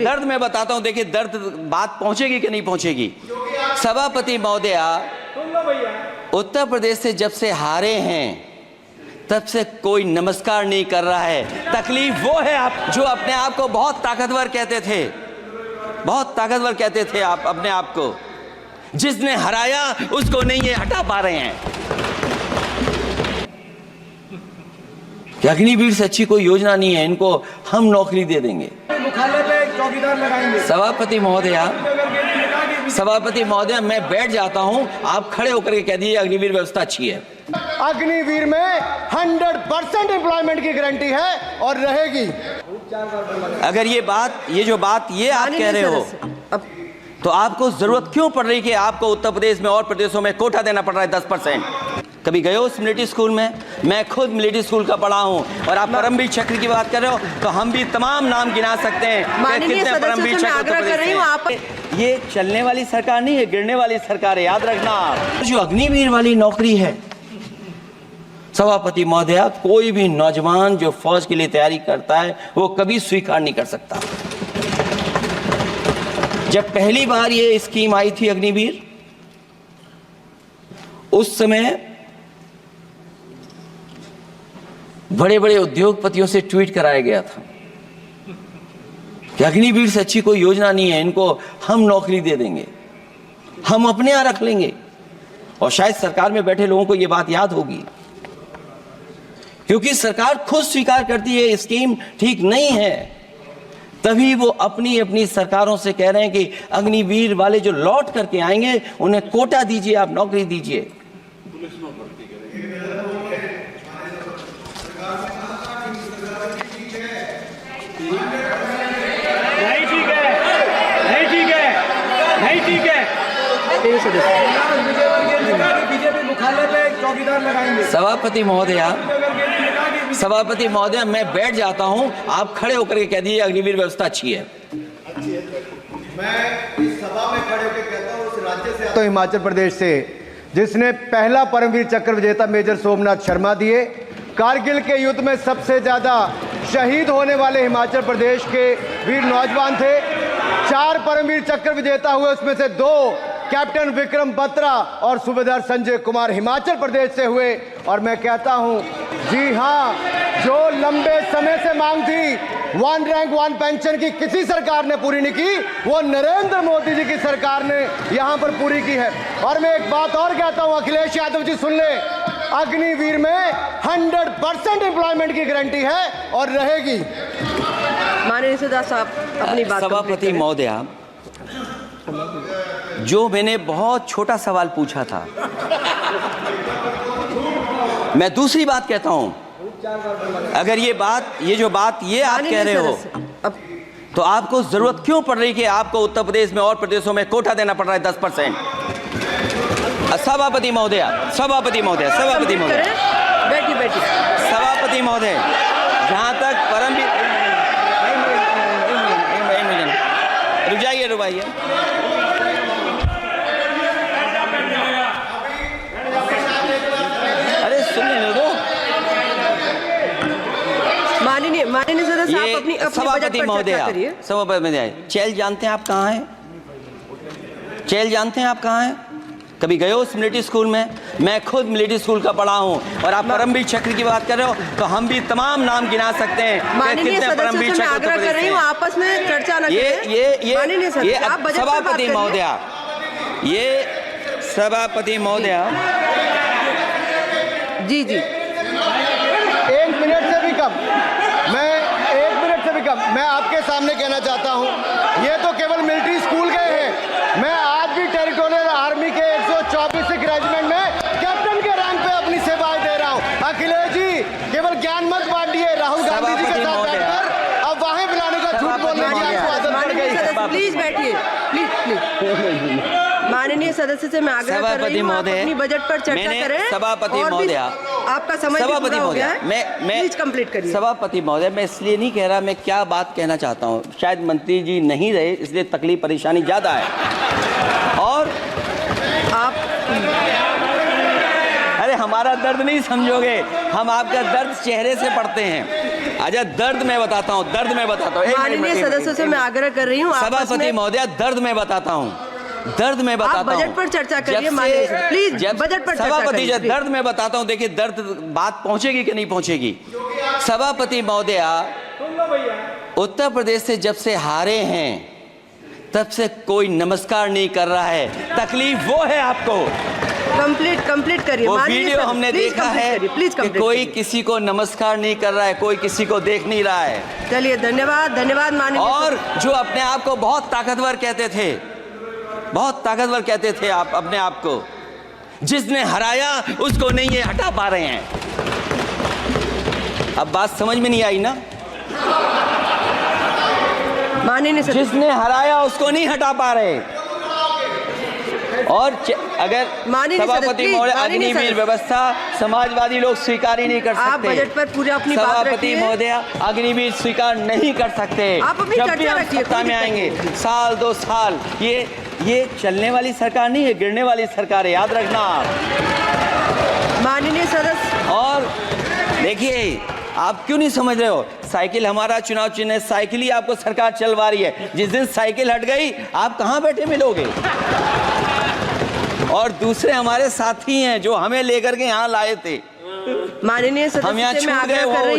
दर्द मैं बताता हूं, देखिए दर्द बात पहुंचेगी कि नहीं पहुंचेगी। सभापति महोदया, उत्तर प्रदेश से जब से हारे हैं तब से कोई नमस्कार नहीं कर रहा है। तकलीफ वो है आप जो अपने आप को बहुत ताकतवर कहते थे, बहुत ताकतवर कहते थे आप अपने आप को, जिसने हराया उसको नहीं ये हटा पा रहे हैं। अग्निवीर से अच्छी कोई योजना नहीं है, इनको हम नौकरी दे देंगे। मुख्यालय पे चौकीदार लगाएंगे। सभापति महोदया मैं बैठ जाता हूं, आप खड़े होकर के कह दीजिए अग्निवीर व्यवस्था अच्छी है। अग्निवीर में 100% एम्प्लॉयमेंट की गारंटी है और रहेगी। अगर ये जो बात आप कह रहे हो, तो आपको जरूरत क्यों पड़ रही कि आपको उत्तर प्रदेश में और प्रदेशों में कोटा देना पड़ रहा है 10%? कभी गए हो उस मिलिट्री स्कूल में? मैं खुद मिलिट्री स्कूल का पढ़ा हूं। और आप परमवीर चक्र की बात कर रहे हो तो हम भी तमाम नाम गिना सकते हैं कितने परमवीर चक्र। ये चलने वाली सरकार नहीं है, गिरने वाली सरकार है, याद रखना। जो अग्निवीर वाली नौकरी है सभापति महोदया, कोई भी नौजवान जो फौज के लिए तैयारी करता है वो कभी स्वीकार नहीं कर सकता। जब पहली बार ये स्कीम आई थी अग्निवीर, उस समय बड़े बड़े उद्योगपतियों से ट्वीट कराया गया था कि अग्निवीर से अच्छी कोई योजना नहीं है, इनको हम नौकरी दे देंगे, हम अपने यहां रख लेंगे। और शायद सरकार में बैठे लोगों को यह बात याद होगी, क्योंकि सरकार खुद स्वीकार करती है स्कीम ठीक नहीं है, तभी वो अपनी अपनी सरकारों से कह रहे हैं कि अग्निवीर वाले जो लौट करके आएंगे उन्हें कोटा दीजिए, आप नौकरी दीजिए। बीजेपी मुख्यालय पे चौकीदार लगाएंगे। सभापति महोदया मैं बैठ जाता हूं, आप खड़े होकर के कह दीजिए अग्निवीर व्यवस्था अच्छी है। मैं इस सभा में खड़े होकर कहता हूं, उस राज्य से तो हिमाचल प्रदेश से जिसने पहला परमवीर चक्र विजेता मेजर सोमनाथ शर्मा दिए, कारगिल के युद्ध में सबसे ज्यादा शहीद होने वाले हिमाचल प्रदेश के वीर नौजवान थे। 4 परमवीर चक्र विजेता हुए, उसमें से 2 कैप्टन विक्रम बत्रा और सूबेदार संजय कुमार हिमाचल प्रदेश से हुए। और मैं कहता हूं, जी हां, जो लंबे समय से मांग थी 1 रैंक 1 पेंशन की किसी सरकार ने पूरी नहीं की, वो नरेंद्र मोदी जी की सरकार ने यहां पर पूरी की है। और मैं एक बात और कहता हूं, अखिलेश यादव जी सुन ले, अग्निवीर में 100% एम्प्लॉयमेंट की गारंटी है और रहेगी। माननीय सदस्य साहब अपनी बात। सभापति महोदया, जो मैंने बहुत छोटा सवाल पूछा था, मैं दूसरी बात कहता हूं। अगर ये जो बात आप कह रहे हो, तो आपको जरूरत क्यों पड़ रही कि आपको उत्तर प्रदेश में और प्रदेशों में कोटा देना पड़ रहा है 10%? सभापति महोदय, बैठिए। सभापति महोदय, जहां तक परमवीर, रुक जाइए। अरे सुन लेने दो। माननीय सदस्य आप अपनी सभापति महोदय, चेल जानते हैं आप कहाँ हैं? चेल जानते हैं आप कहाँ हैं? कभी गए हो उस मिलिट्री स्कूल में? मैं खुद मिलिट्री स्कूल का पढ़ा हूं। और आप परमवीर चक्र की बात कर रहे हो तो हम भी तमाम नाम गिना सकते हैं कितने परमवीर चक्र आग्रह कर रही हूं, आपस में चर्चा न करें। सभापति महोदया, जी 1 मिनट से भी कम, मैं आपके सामने कहना चाहता हूं, ये तो केवल मिलिट्री स्कूल गए हैं। मैं आज भी टेरिटोरियल आर्मी के 124 रेजिमेंट में कैप्टन के रैंक पे अपनी सेवाएं दे रहा हूं। अखिलेश जी केवल ज्ञान मत बांटिए, राहुल गांधी जी के साथ बैठकर अब वहां बुलाने का झूठ बोलने की आपको आदत पड़ गई। प्लीज बैठिए, प्लीज। माननीय सदस्य से मैं आग्रह कर रही हूं, आप अपनी बजट पर चर्चा करें। सभापति महोदय, आपका समय पूरा हो गया है, मैं प्लीज कंप्लीट करिए। सभापति महोदय, मैं इसलिए नहीं कह रहा, मैं क्या बात कहना चाहता हूं, शायद मंत्री जी नहीं रहे इसलिए तकलीफ परेशानी ज्यादा है। और आप, अरे हमारा दर्द नहीं समझोगे, हम आपका दर्द चेहरे से पढ़ते हैं। अच्छा दर्द मैं बताता हूँ, दर्द मैं बताता हूँ। माननीय सदस्यों से मैं आग्रह कर रही हूँ, सभापति महोदया दर्द मैं बताता हूँ, दर्द में बताता हूँ। बजट पर चर्चा करिए माननीय, प्लीज बजट पर चर्चा सभापति करिए। दर्द में बताता हूँ, देखिए दर्द बात पहुंचेगी कि नहीं पहुंचेगी। सभापति महोदया, उत्तर प्रदेश से जब से हारे हैं तब से कोई नमस्कार नहीं कर रहा है। तकलीफ वो है आपको। कंप्लीट करिए। वो वीडियो हमने देखा है कि कोई किसी को नमस्कार नहीं कर रहा है, कोई किसी को देख नहीं रहा है। चलिए धन्यवाद माननीय। और जो अपने आप को बहुत ताकतवर कहते थे, बहुत ताकतवर कहते थे आप अपने आप को, जिसने हराया उसको नहीं ये हटा पा रहे हैं। अब बात समझ में नहीं आई ना? माननीय जिसने हराया उसको नहीं हटा पा रहे। और अगर सभापति महोदय अग्निवीर व्यवस्था समाजवादी लोग स्वीकार ही नहीं कर सकते। आप बजट पर पूरी अपनी बात रखिए। सभापति महोदय अग्निवीर स्वीकार नहीं कर सकते। आप अपनी जब भी चर्चा हम रखिए, सत्ता में आएंगे, साल 2 साल, ये चलने वाली सरकार नहीं है, गिरने वाली सरकार है, याद रखना आप। माननीय सदस्य, और देखिए आप क्यों नहीं समझ रहे हो, साइकिल हमारा चुनाव चिन्ह है, साइकिल ही आपको सरकार चलवा रही है। जिस दिन साइकिल हट गई आप कहां बैठे मिलोगे? और दूसरे हमारे साथी हैं जो हमें लेकर के यहाँ लाए थे, माननीय सदस्य हम यहाँ से मैं छूट आग्रह गए कर रही हूँ।